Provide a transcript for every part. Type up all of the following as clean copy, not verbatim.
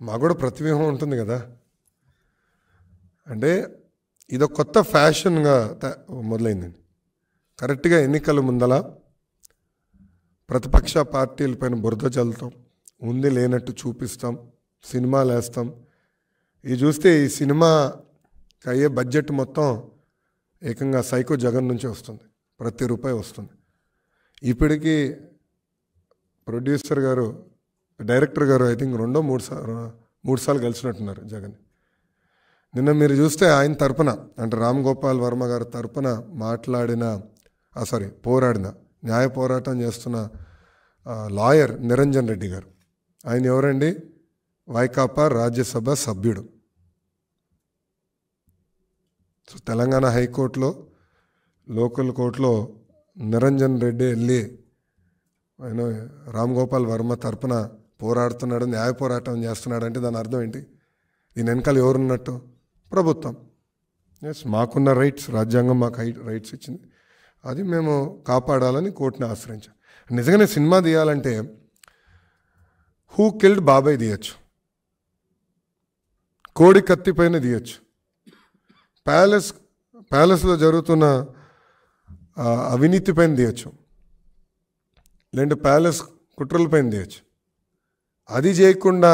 మాకు కూడా ప్రతివ్యూహం ఉంటుంది కదా. అంటే ఇదొక కొత్త ఫ్యాషన్గా మొదలైందండి. కరెక్ట్గా ఎన్నికల ముందల ప్రతిపక్ష పార్టీలపైన బురద చల్లుతాం, ఉంది లేనట్టు చూపిస్తాం, సినిమాలు వేస్తాం. ఇది చూస్తే ఈ సినిమాకి అయ్యే బడ్జెట్ మొత్తం ఏకంగా సైకో జగన్ నుంచే వస్తుంది, ప్రతి రూపాయి వస్తుంది. ఇప్పటికీ ప్రొడ్యూసర్ గారు, డైరెక్టర్ గారు ఐ థింక్ మూడు సార్లు కలిసినట్టున్నారు జగన్. నిన్న మీరు చూస్తే ఆయన తరపున, అంటే రామ్ గోపాల్ వర్మ గారి తరపున పోరాడిన, న్యాయ పోరాటం చేస్తున్న లాయర్ నిరంజన్ రెడ్డి గారు. ఆయన ఎవరండి? వైకాపా రాజ్యసభ సభ్యుడు. సో తెలంగాణ హైకోర్టులో, లోకల్ కోర్టులో నిరంజన్ రెడ్డి వెళ్ళి ఆయన రామ్ గోపాల్ వర్మ తరపున పోరాడుతున్నాడు, న్యాయ పోరాటం చేస్తున్నాడు అంటే దాని అర్థం ఏంటి? దీని వెనకాల ఎవరున్నట్టు? ప్రభుత్వం. ఎస్, మాకున్న రైట్స్, రాజ్యాంగం మాకు రైట్స్ ఇచ్చింది, అది మేము కాపాడాలని కోర్టుని ఆశ్రయించాం. నిజంగానే సినిమా తీయాలంటే హూ కిల్డ్ బాబాయ్ తీయచ్చు, కోడి కత్తి పైన తీయచ్చు, ప్యాలెస్లో జరుగుతున్న అవినీతి పైన తీయచ్చు, లేదంటే ప్యాలెస్ కుట్రల పైన తీయచ్చు. అది చేయకుండా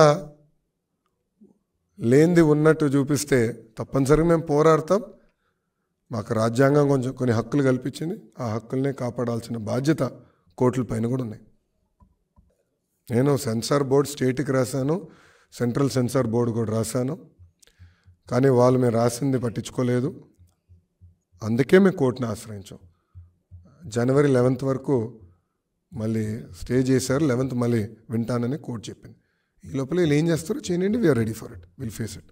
లేనిది ఉన్నట్టు చూపిస్తే తప్పనిసరిగా మేము పోరాడతాం. మాకు రాజ్యాంగం కొన్ని హక్కులు కల్పించింది, ఆ హక్కుల్నే కాపాడాల్సిన బాధ్యత కోర్టుల పైన కూడా ఉన్నాయి. నేను సెన్సార్ బోర్డు స్టేట్కి రాశాను, సెంట్రల్ సెన్సార్ బోర్డు కూడా రాశాను, కానీ వాళ్ళు మేము రాసింది పట్టించుకోలేదు. అందుకే మేము కోర్టుని ఆశ్రయించాం. జనవరి 11th వరకు మళ్ళీ స్టే చేశారు, 11th మళ్ళీ వింటానని కోర్టు చెప్పింది. ఈ లోపల వీళ్ళు ఏం చేస్తారో చేయండి, we are ready for it, will face it.